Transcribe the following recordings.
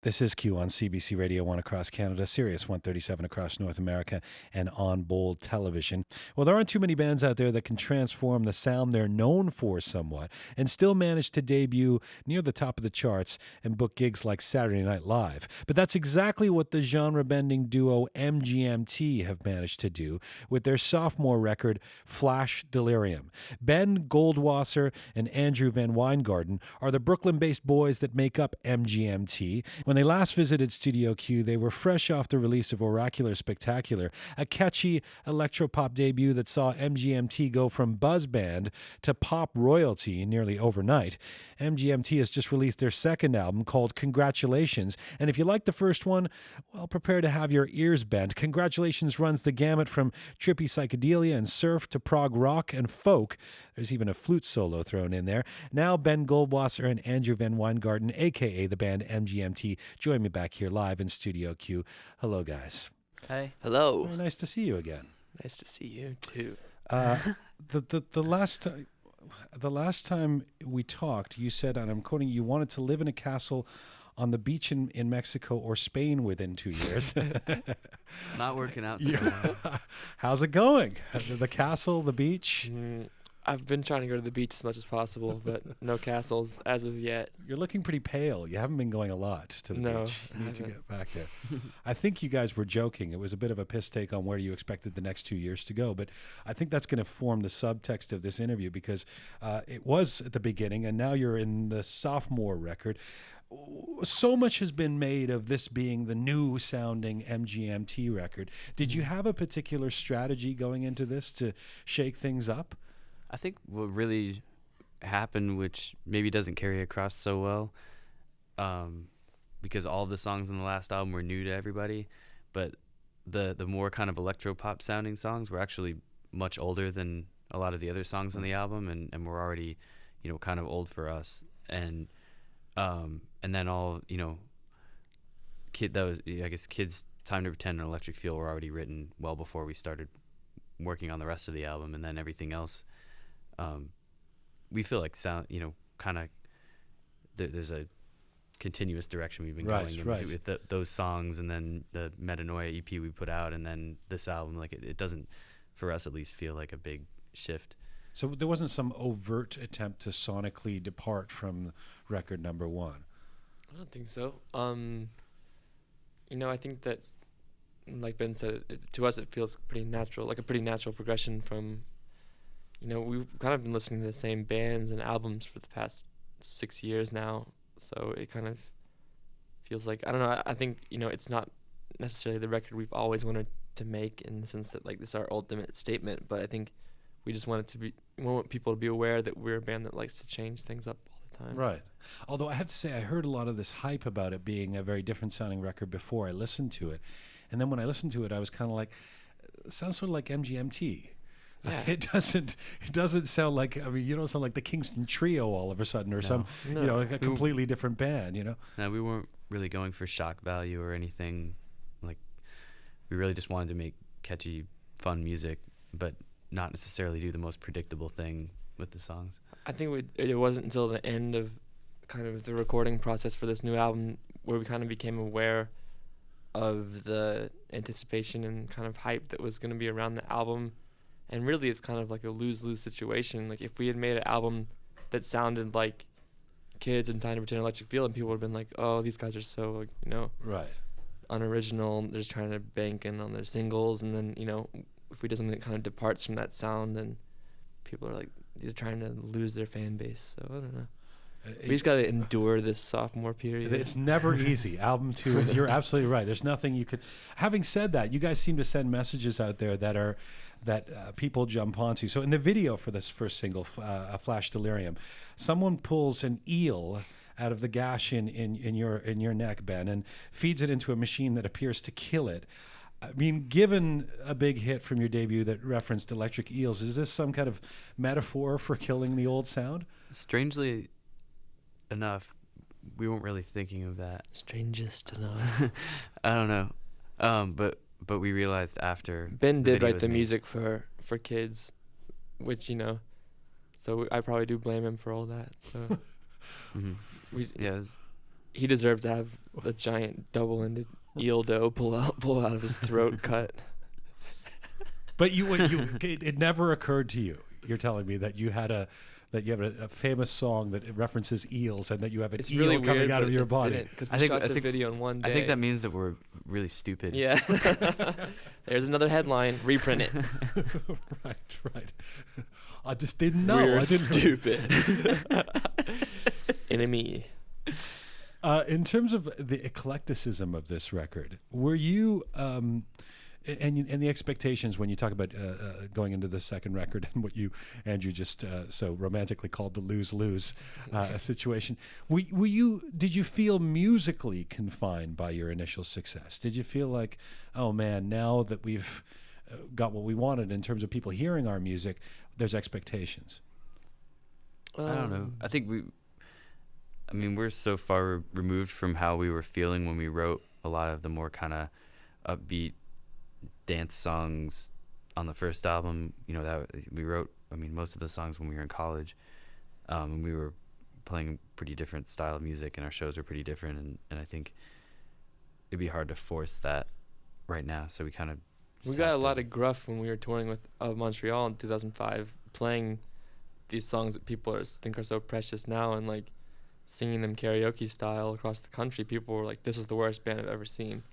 This is Q on CBC Radio 1 across Canada, Sirius 137 across North America, and on Bold Television. Well, there aren't too many bands out there that can transform the sound they're known for somewhat and still manage to debut near the top of the charts and book gigs like Saturday Night Live. But that's exactly what the genre-bending duo MGMT have managed to do with their sophomore record, Flash Delirium. Ben Goldwasser and Andrew Van Weingarten are the Brooklyn-based boys that make up MGMT. When they last visited Studio Q, they were fresh off the release of Oracular Spectacular, a catchy electro-pop debut that saw MGMT go from buzz band to pop royalty nearly overnight. MGMT has just released their second album called Congratulations, and if you like the first one, well, prepare to have your ears bent. Congratulations runs the gamut from trippy psychedelia and surf to prog rock and folk. There's even a flute solo thrown in there. Now Ben Goldwasser and Andrew Van Weingarten, a.k.a. the band MGMT, join me back here live in Studio Q. Hello, guys. Hey. Hello. Very nice to see you again. Nice to see you too. The last time we talked, you said, and I'm quoting, you wanted to live in a castle on the beach in Mexico or Spain within 2 years. Not working out so well. How's it going? The castle, the beach? I've been trying to go to the beach as much as possible, but no castles as of yet. You're looking pretty pale. You haven't been going a lot to the No, beach. You I need to haven't. get back there. I think you guys were joking. It was a bit of a piss take on where you expected the next 2 years to go, but I think that's going to form the subtext of this interview because it was at the beginning, and now you're in the sophomore record. So much has been made of this being the new sounding MGMT record. Did you have a particular strategy going into this to shake things up? I think what really happened, which maybe doesn't carry across so well, because all the songs on the last album were new to everybody, but the more kind of electro-pop sounding songs were actually much older than a lot of the other songs on the album, and were already, kind of old for us. And then all, Kids Time to Pretend and Electric Feel were already written well before we started working on the rest of the album, and then everything else, we feel like sound, kind of there's a continuous direction we've been going in with those songs, and then the Metanoia EP we put out, and then this album. Like it doesn't, for us at least, feel like a big shift. So there wasn't some overt attempt to sonically depart from record number one? I don't think so. I think that, like Ben said, to us it feels pretty natural, like a pretty natural progression from, we've kind of been listening to the same bands and albums for the past 6 years now, so it kind of feels like, I don't know, I think, it's not necessarily the record we've always wanted to make in the sense that, like, this is our ultimate statement, but I think we just want we want people to be aware that we're a band that likes to change things up all the time. Right. Although I have to say, I heard a lot of this hype about it being a very different sounding record before I listened to it. And then when I listened to it, I was kind of like, it sounds sort of like MGMT. Yeah. It doesn't sound like, you don't sound like the Kingston Trio all of a sudden or a completely different band, No, we weren't really going for shock value or anything. Like, we really just wanted to make catchy, fun music, but not necessarily do the most predictable thing with the songs. I think it wasn't until the end of kind of the recording process for this new album where we kind of became aware of the anticipation and kind of hype that was going to be around the album. And really, it's kind of like a lose-lose situation. Like, if we had made an album that sounded like Kids and Time to Pretend Electric Feel, and people would have been like, oh, these guys are so, right, unoriginal. They're just trying to bank in on their singles. And then, if we do something that kind of departs from that sound, then people are like, they're trying to lose their fan base. So, I don't know. We just got to endure this sophomore period. It's never easy. Album 2 is, you're absolutely right. There's nothing you could. Having said that, you guys seem to send messages out there that people jump onto. So in the video for this first single, Flash Delirium, someone pulls an eel out of the gash in your neck, Ben, and feeds it into a machine that appears to kill it. I mean, given a big hit from your debut that referenced electric eels, is this some kind of metaphor for killing the old sound? Strangely enough, we weren't really thinking of that. Strangest enough. I don't know, but we realized after Ben the did video write was the made. music for Kids, which so I probably do blame him for all that. So Mhm. we Yeah, it was he deserved to have a giant double-ended eel dough pull out of his throat cut. But it never occurred to you. You're telling me that you have a famous song that references eels, and that you have an It's eel really coming weird, out of but your it body. didn't, 'cause I we think- shot I the think- video in one day. I think that means that we're really stupid. Yeah. There's another headline. Reprint it. Right. I just didn't know. We're I didn't. stupid. Enemy. In terms of the eclecticism of this record, were you and the expectations when you talk about going into the second record and what you, Andrew, just so romantically called the lose-lose situation, did you feel musically confined by your initial success? Did you feel like, oh man, now that we've got what we wanted in terms of people hearing our music, there's expectations? I don't know. I think we're so far removed from how we were feeling when we wrote a lot of the more kind of upbeat dance songs on the first album. That we wrote, most of the songs when we were in college. And we were playing a pretty different style of music, and our shows were pretty different. And I think it'd be hard to force that right now. So we kind of... We got a lot of gruff when we were touring with Montreal in 2005, playing these songs that people think are so precious now, and like singing them karaoke style across the country. People were like, "This is the worst band I've ever seen."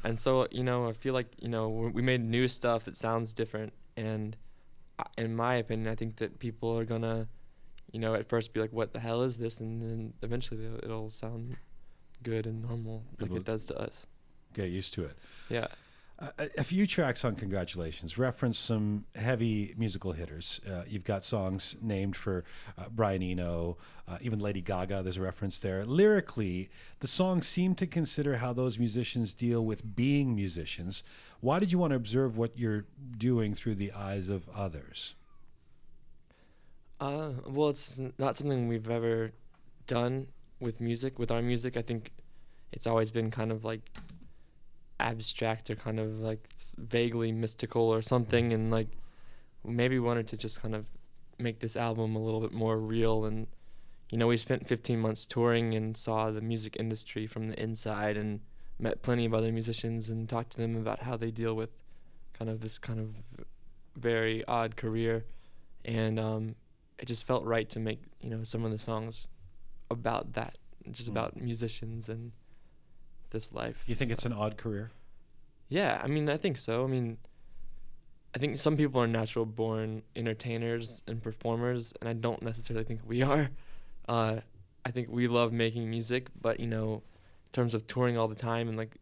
And so, I feel like, we made new stuff that sounds different. And in my opinion, I think that people are gonna, at first be like, "What the hell is this?" And then eventually it'll sound good and normal, like it does to us. Get used to it. Yeah. A few tracks on Congratulations reference some heavy musical hitters. You've got songs named for Brian Eno, even Lady Gaga, there's a reference there. Lyrically, the songs seem to consider how those musicians deal with being musicians. Why did you want to observe what you're doing through the eyes of others? Well, it's not something we've ever done with music, with our music. I think it's always been kind of like abstract or kind of like vaguely mystical or something, and like maybe wanted to just kind of make this album a little bit more real. And we spent 15 months touring and saw the music industry from the inside, and met plenty of other musicians and talked to them about how they deal with kind of this kind of very odd career. And it just felt right to make some of the songs about that, just about musicians and this life. You think it's an odd career? Yeah, I think so. I think some people are natural born entertainers and performers, and I don't necessarily think we are. I think we love making music, but in terms of touring all the time and like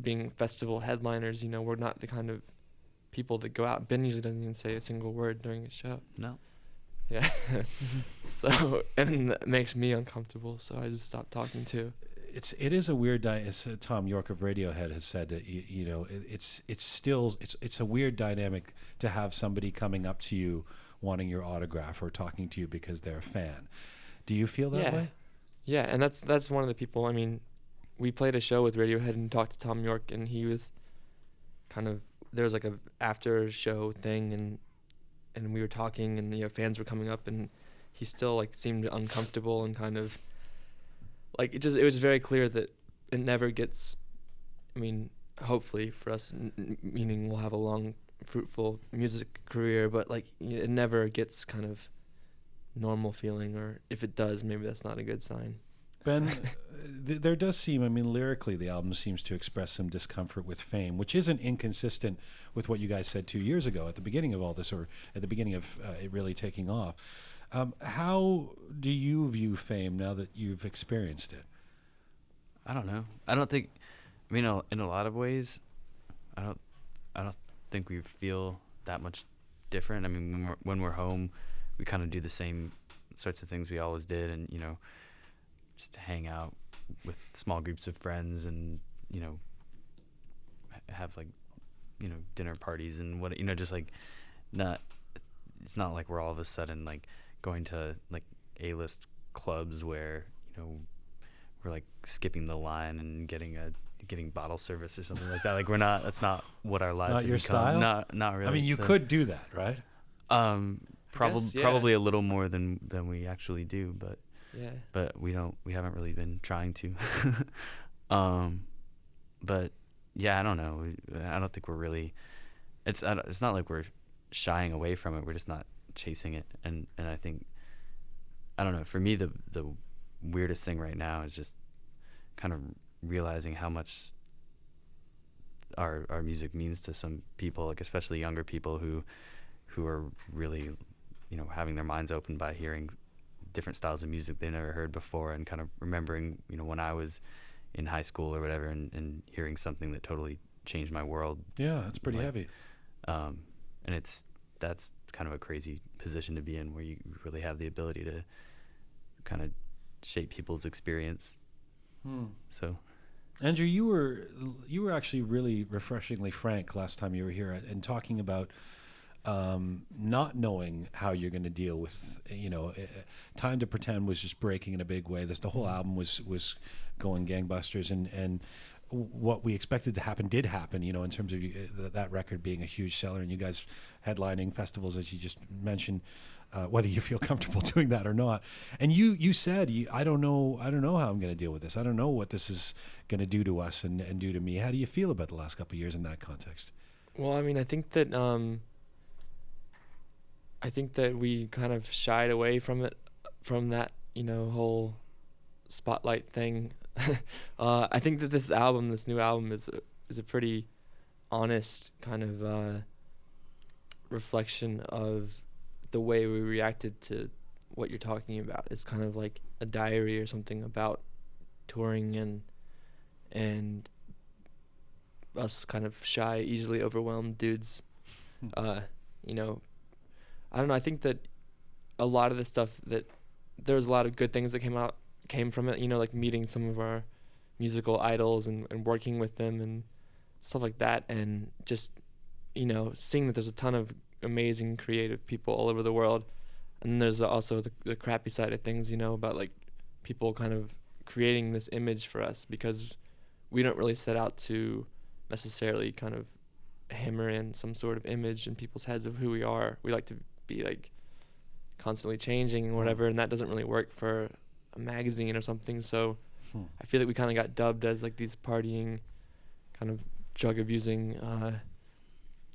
being festival headliners, we're not the kind of people that go out. Ben usually doesn't even say a single word during a show. No. Yeah. So, and that makes me uncomfortable, so I just stopped talking too. It is a weird as Tom York of Radiohead has said that it's a weird dynamic to have somebody coming up to you wanting your autograph or talking to you because they're a fan. Do you feel that way? Yeah, and that's one of the people. We played a show with Radiohead and talked to Tom York, and he was kind of, there was like a after show thing, and we were talking, and fans were coming up, and he still like seemed uncomfortable and kind of like it was very clear that it never gets, hopefully for us, meaning we'll have a long, fruitful music career, but like it never gets kind of normal feeling, or if it does, maybe that's not a good sign. Ben, there does seem, lyrically, the album seems to express some discomfort with fame, which isn't inconsistent with what you guys said 2 years ago at the beginning of all this, or at the beginning of it really taking off. How do you view fame now that you've experienced it? I don't know. I don't think, in a lot of ways, I don't think we feel that much different. When we're home, we kind of do the same sorts of things we always did, and just hang out with small groups of friends, and have like dinner parties and what just like not. It's not like we're all of a sudden like going to like A-list clubs where we're like skipping the line and getting bottle service or something like that. Like we're not. That's not what our lives. Not your become. style. Not really. You could do that, right? Probably a little more than we actually do, but Yeah. but we haven't really been trying to. But yeah, I don't know. I don't think we're really. It's not like we're shying away from it. We're just not chasing it. And I think, I don't know. For me, the weirdest thing right now is just kind of realizing how much our music means to some people, like especially younger people who are really, having their minds opened by hearing different styles of music they never heard before, and kind of remembering, when I was in high school or whatever, and hearing something that totally changed my world. Yeah, that's pretty Like, heavy. And that's kind of a crazy position to be in, where you really have the ability to kind of shape people's experience. So, Andrew, you were actually really refreshingly frank last time you were here and talking about not knowing how you're going to deal with, Time to Pretend was just breaking in a big way. The whole album was going gangbusters, and what we expected to happen did happen, in terms of that record being a huge seller and you guys headlining festivals, as you just mentioned, whether you feel comfortable doing that or not. And you said, I don't know how I'm going to deal with this. I don't know what this is going to do to us and do to me. How do you feel about the last couple of years in that context? Well, I mean, I think that we kind of shied away from that, whole spotlight thing. I think that this new album is a pretty honest kind of reflection of the way we reacted to what you're talking about. It's kind of like a diary or something about touring and us kind of shy, easily overwhelmed dudes. I don't know. I think that a lot of the stuff that there's a lot of good things that came from it, like meeting some of our musical idols and working with them and stuff like that, and just seeing that there's a ton of amazing creative people all over the world. And there's also the crappy side of things, about like people kind of creating this image for us, because we don't really set out to necessarily kind of hammer in some sort of image in people's heads of who we are. We like to be like constantly changing and whatever, and that doesn't really work for a magazine or something. So I feel like we kind of got dubbed as like these partying, kind of drug abusing,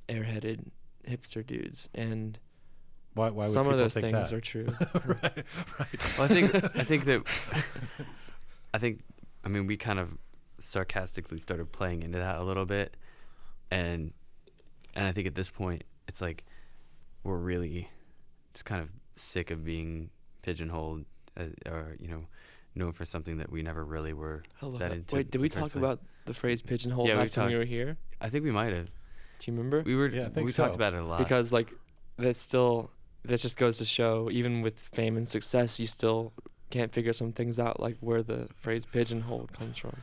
airheaded hipster dudes, and why would some of people those think things that? are true. right. well, I mean, we kind of sarcastically started playing into that a little bit, and I think at this point it's like we're really just kind of sick of being pigeonholed, or known for something that we never really were that into. Wait, did we talk about the phrase pigeonhole last time we were here? I think we might have. Do you remember? We were. Yeah, I think we so. talked about it a lot. Because like that just goes to show, even with fame and success, you still can't figure some things out, like where the phrase pigeonhole comes from.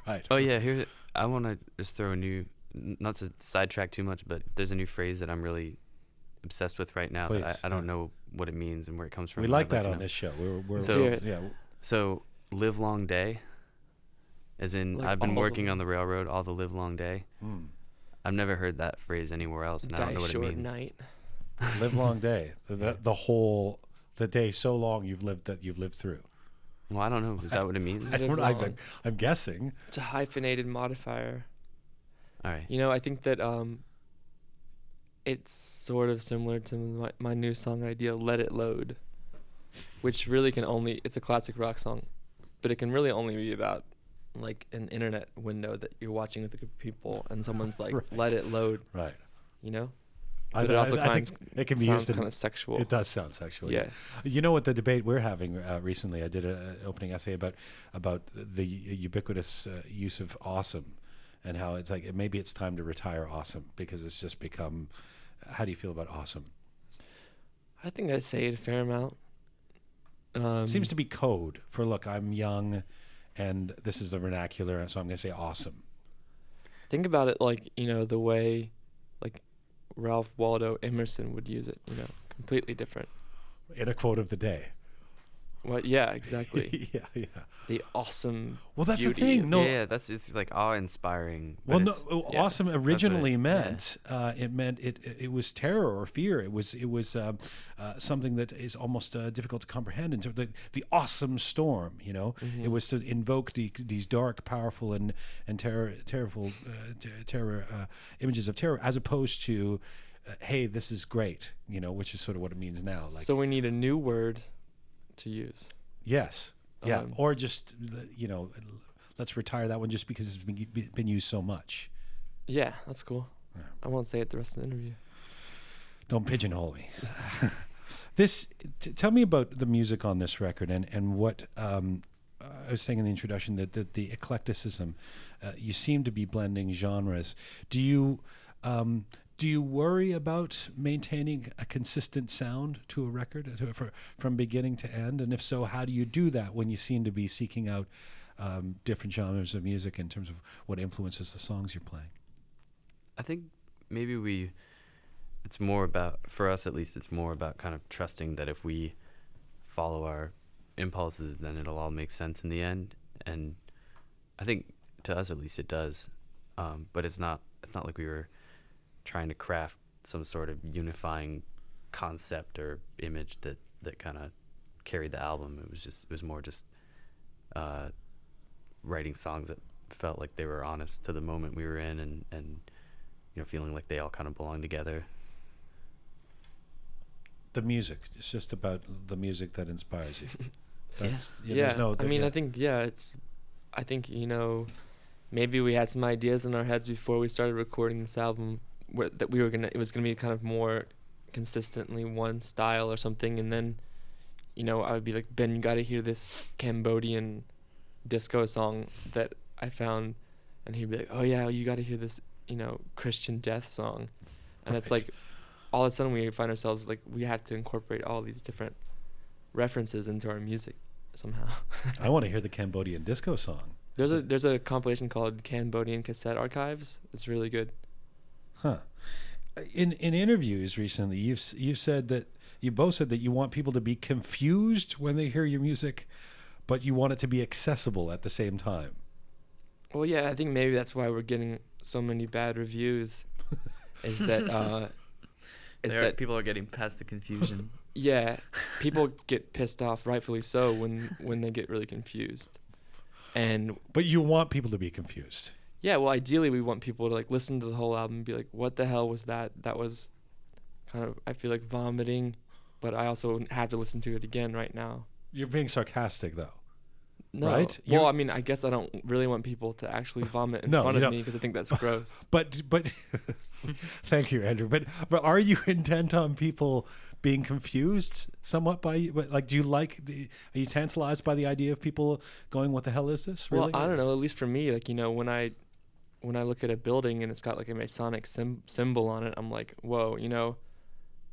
Right. Oh yeah, I want to just throw a new, not to sidetrack too much, but there's a new phrase that I'm really obsessed with right now. Please, that I don't know what it means and where it comes from. We and like I'd like that to on know. this show. So live long day, as in Like I've been all working the- on the railroad all the live long day. I've never heard that phrase anywhere else, and I don't know what it short means. night. Live long day. The day so long you've lived through. Well, I don't know. Is that what it means? Live long. I'm guessing. It's a hyphenated modifier. All right. I think that it's sort of similar to my new song idea, Let It Load, which really it's a classic rock song, but it can really only be about like an internet window that you're watching with a group of people, and someone's like, Right. let it load, Right. But it also I think it can be sounds used in, kind of sexual. It does sound sexual. Yeah. You know what the debate we're having recently? I did an opening essay about the ubiquitous use of awesome, and how it's like maybe it's time to retire awesome because it's just become. How do you feel about awesome? I think I say it a fair amount. It seems to be code for look. I'm young, and this is the vernacular, so I'm going to say awesome. Think about it like the way, like Ralph Waldo Emerson would use it. Completely different. In a quote of the day. What? Yeah, exactly. Yeah. The awesome. Well, that's beauty the thing. of- No, Yeah, it's like awe-inspiring. well, but no. it's- yeah, Awesome that's what originally yeah. meant it meant it was terror or fear. It was something that is almost difficult to comprehend. And so the awesome storm, you know, it was to invoke these dark, powerful, and terrible images of terror, as opposed to hey, this is great, you know, which is sort of what it means now. Like, So we need a new word to use. yes, yeah, Um, or just you know, let's retire that one just because it's been used so much. Yeah, that's cool. Yeah. I won't say it the rest of the interview. Don't pigeonhole me. Tell me about the music on this record and what I was saying in the introduction that the eclecticism. You seem to be blending genres. Do you worry about maintaining a consistent sound to a record from beginning to end? And if so, how do you do that when you seem to be seeking out different genres of music in terms of what influences the songs you're playing? I think maybe it's more about, for us at least, it's more about kind of trusting that if we follow our impulses, then it'll all make sense in the end. And I think to us at least it does. But it's not like we were trying to craft some sort of unifying concept or image that kind of carried the album. It was more just writing songs that felt like they were honest to the moment we were in, and you know, feeling like they all kind of belong together. The music. It's just about the music that inspires you. That's, Yeah, there's no, I mean, I think I think, you know, maybe we had some ideas in our heads before we started recording this album that it was gonna be kind of more consistently one style or something, and then, you know, I would be like, Ben, you gotta hear this Cambodian disco song that I found, and he'd be like, oh yeah, you gotta hear this, you know, Christian death song, and it's Right. like, all of a sudden we find ourselves like we have to incorporate all these different references into our music somehow. I want to hear the Cambodian disco song. There's a compilation called Cambodian Cassette Archives. It's really good. Huh. In interviews recently, you've said that you both said that you want people to be confused when they hear your music, but you want it to be accessible at the same time. Well, yeah, I think maybe that's why we're getting so many bad reviews. Is that People are getting past the confusion. yeah, people get pissed off, rightfully so, when they get really confused. And But you want people to be confused. yeah, well, ideally we want people to like listen to the whole album and be like, what the hell was that? That was kind of, I feel like vomiting, but I also have to listen to it again right now. You're being sarcastic, though. No. Right? Well, You- I mean, I guess I don't really want people to actually vomit in No, front you of don't. me because I think that's gross. But thank you, Andrew. But are you intent on people being confused somewhat by you? Like, do you are you tantalized by the idea of people going, "What the hell is this?" Really? Well, I don't know. At least for me, like, you know, when I look at a building and it's got like a Masonic symbol on it, I'm like, whoa, you know,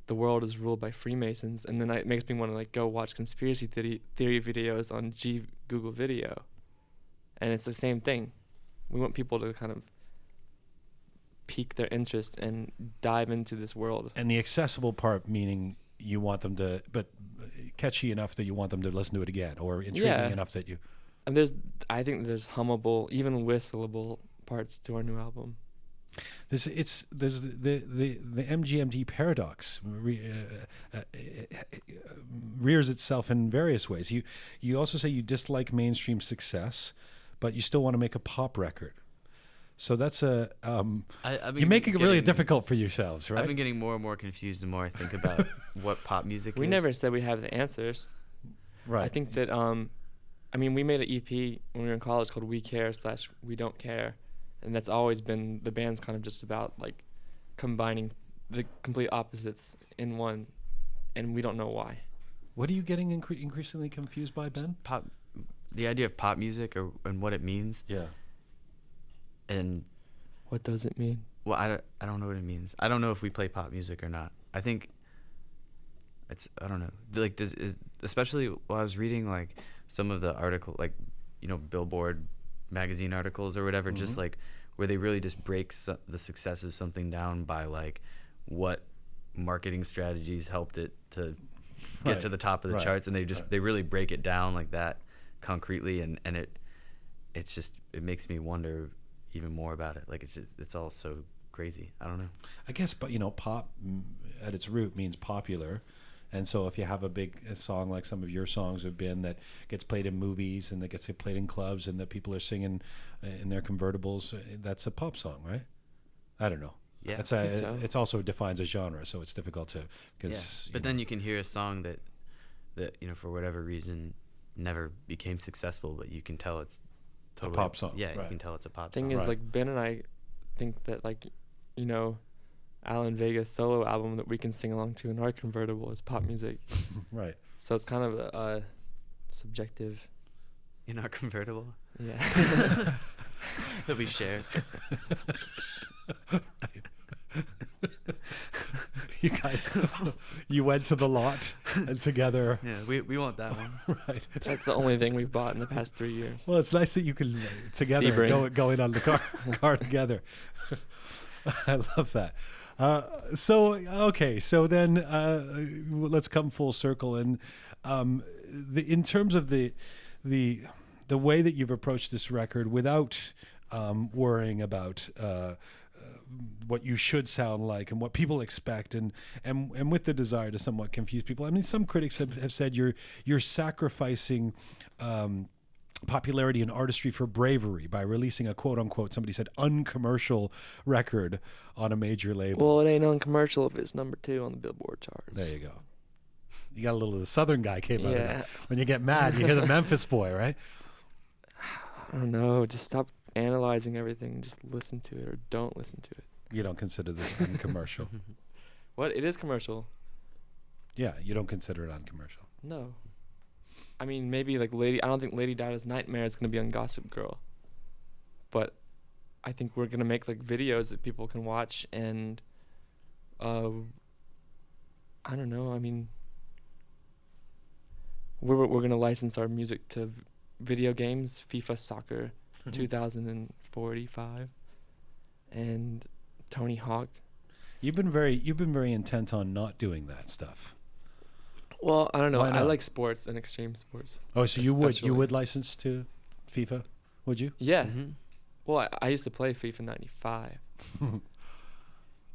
the world is ruled by Freemasons, and then it makes me want to like go watch conspiracy theory videos on Google Video, and it's the same thing. We want people to kind of pique their interest and dive into this world. And the accessible part, meaning you want them to, but catchy enough that you want them to listen to it again, or intriguing Yeah. enough that you. And I think there's hummable, even whistleable parts to our new album. There's the MGMT paradox rears itself in various ways. You also say you dislike mainstream success, but you still want to make a pop record. So that's I've been you're making it really getting- difficult for yourselves, right? I've been getting more and more confused the more I think about what pop music We is. never said we have the answers. right. I think that I mean, we made an EP when we were in college called We Care / We Don't Care, and that's always been the band's kind of just about like combining the complete opposites in one, and we don't know why. What are you getting increasingly confused by, Ben? Pop, the idea of pop music and what it means, Yeah. and What does it mean? well, I don't know what it means. I don't know if we play pop music or not. I think I don't know. Like especially while I was reading like some of the article, like, you know, Billboard magazine articles or whatever, just like where they really just break the success of something down by like what marketing strategies helped it to get to the top of the Right. charts, and Right. they really break it down like that concretely, and it's just, it makes me wonder even more about it. Like it's all so crazy. I don't know. I guess, but pop at its root means popular, and so if you have a song like some of your songs have been that gets played in movies and that gets played in clubs and that people are singing in their convertibles, that's a pop song, right? I don't know. Yeah. That's I think so. it's also defines a genre, so it's difficult to Yeah. because. But then you can hear a song that for whatever reason never became successful, but you can tell it's totally pop song, Yeah, you right. can tell it's a pop Thing song. is, Right. like Ben and I think that Alan Vega's solo album that we can sing along to in our convertible is pop music. Right. So it's kind of a subjective. In our convertible Yeah. that we share. You guys, you went to the lot and together. Yeah, we want that one. Right. That's the only thing we've bought in the past 3 years. Well, it's nice that you can together Sebring. going on the car together. I love that. So then let's come full circle, and in terms of the way that you've approached this record without worrying about what you should sound like and what people expect, and with the desire to somewhat confuse people. I mean, some critics have said you're sacrificing popularity and artistry for bravery by releasing a quote unquote, somebody said, uncommercial record on a major label. Well, it ain't uncommercial if it's number 2 on the Billboard charts. There you go. You got a little of the Southern guy came out of Yeah. that. When you get mad, you hear the Memphis boy, right? I don't know. Just stop analyzing everything. Just listen to it or don't listen to it. You don't consider this uncommercial. What? It is commercial. Yeah, you don't consider it uncommercial. No. I mean, maybe I don't think Lady Dida's Nightmare is going to be on Gossip Girl. But I think we're going to make videos that people can watch, and I don't know. I mean, we're going to license our music to video games, FIFA Soccer 2045 and Tony Hawk. You've been very intent on not doing that stuff. Well, I don't know. Why I not? like sports and extreme sports. Oh, so Especially. you would license to FIFA? Would you? Yeah. Mm-hmm. Well, I used to play FIFA 95.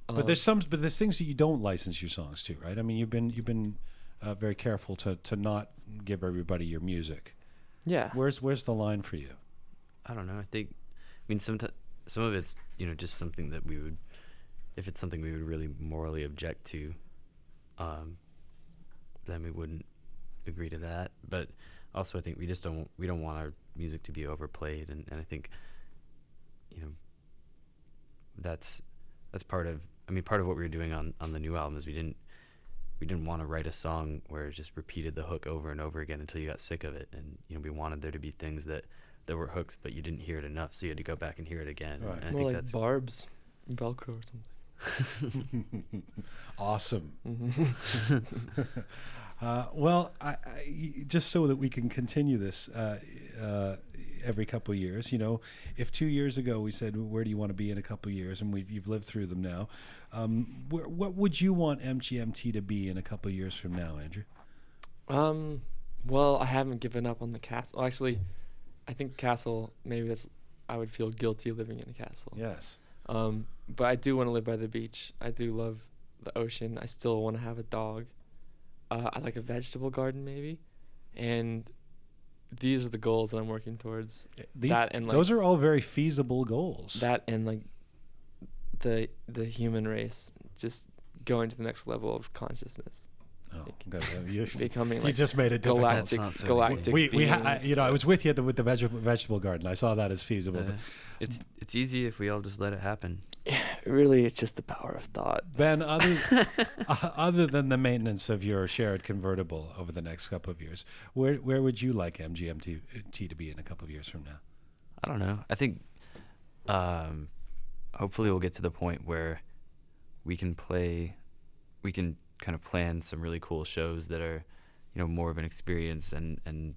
But there's things that you don't license your songs to, right? I mean, you've been very careful to not give everybody your music. Yeah. Where's the line for you? I don't know. I think, some of it's just something that we would, if it's something we would really morally object to, then we wouldn't agree to that. But also, I think we don't want our music to be overplayed, and I think that's part of what we were doing on the new album is we didn't want to write a song where it just repeated the hook over and over again until you got sick of it, and we wanted there to be things that were hooks, but you didn't hear it enough, so you had to go back and hear it again. Right. And I More think like that's barbs, Velcro or something. Awesome. Mm-hmm. Well, I just so that we can continue this every couple of years, if 2 years ago we said, where do you want to be in a couple of years, and you've lived through them now, what would you want MGMT to be in a couple of years from now, Andrew? Well, I haven't given up on the castle. Actually, I think castle, I would feel guilty living in a castle. Yes. But I do want to live by the beach. I do love the ocean. I still want to have a dog. I like a vegetable garden maybe. And these are the goals that I'm working towards. Those are all very feasible goals. That and the human race just going to the next level of consciousness. Oh, good. You Becoming just made it difficult. galactic beings. I was with you with the vegetable garden. I saw that as feasible. But it's easy if we all just let it happen. Really, it's just the power of thought. Ben, other than the maintenance of your shared convertible over the next couple of years, where would you like MGMT to be in a couple of years from now? I don't know. I think hopefully we'll get to the point where we can kind of plan some really cool shows that are, more of an experience and then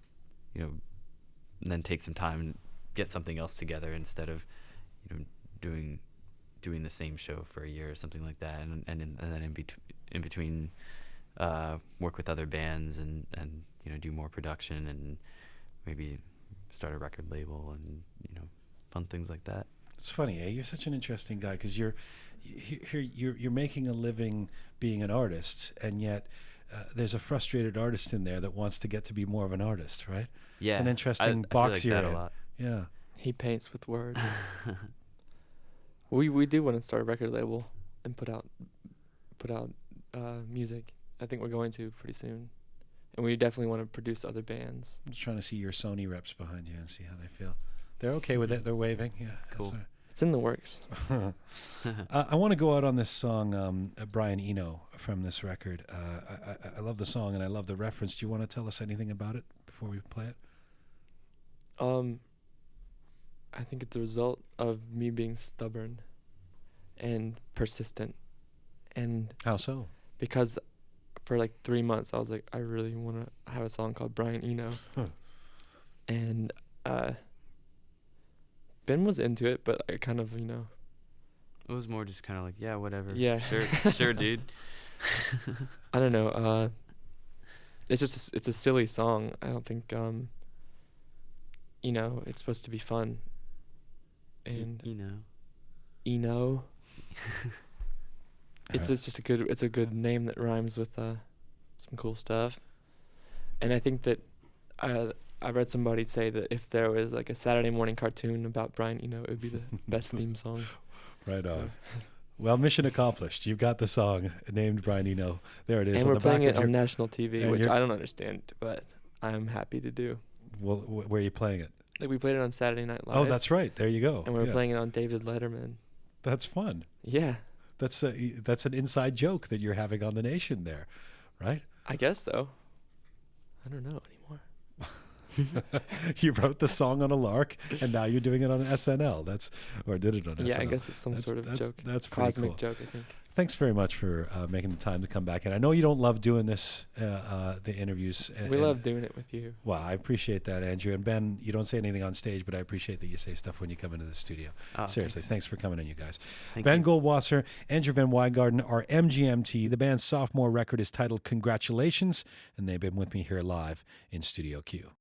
take some time and get something else together instead of, doing the same show for a year or something like that. And then in between work with other bands and do more production and maybe start a record label and fun things like that. It's funny, eh? You're such an interesting guy because you're making a living being an artist, and yet there's a frustrated artist in there that wants to get to be more of an artist, right? Yeah, It's an interesting I box feel like you're that in. a lot. Yeah. He paints with words. We do want to start a record label and put out music. I think we're going to pretty soon, and we definitely want to produce other bands. I'm just trying to see your Sony reps behind you and see how they feel. They're okay with it. They're waving. Yeah. Cool. That's It's in the works. I want to go out on this song, Brian Eno, from this record. I love the song and I love the reference. Do you want to tell us anything about it before we play it? I think it's a result of me being stubborn and persistent, and How so? because for like 3 months I was like, I really want to have a song called Brian Eno. And Ben was into it, but I kind of, It was more just kind of like, yeah, whatever. Yeah. Sure, dude. I don't know. It's a silly song. I don't think it's supposed to be fun. And Eno. It's just a good name that rhymes with some cool stuff. And I think that I read somebody say that if there was like a Saturday morning cartoon about Brian Eno, it would be the best theme song. Right on. Well, mission accomplished. You've got the song named Brian Eno. There it is. And on we're the playing back it of on your, national TV, and which you're- I don't understand, but I'm happy to do. Well, where are you playing it? Like we played it on Saturday Night Live. Oh, that's right. There you go. And we were Yeah. playing it on David Letterman. That's fun. Yeah, That's an inside joke that you're having on the nation there, right? I guess so. I don't know anymore. You wrote the song on a lark, and now you're doing it on SNL. Or did it on SNL? Yeah, I guess it's some sort of joke. That's pretty Cosmic cool. joke, I think. Thanks very much for making the time to come back. And I know you don't love doing this, the interviews. We love doing it with you. Well, I appreciate that, Andrew. And Ben, you don't say anything on stage, but I appreciate that you say stuff when you come into the studio. Oh, Seriously, thanks for coming in, you guys. Thank Ben you. Goldwasser, Andrew Van Weingarten are MGMT. The band's sophomore record is titled Congratulations, and they've been with me here live in Studio Q.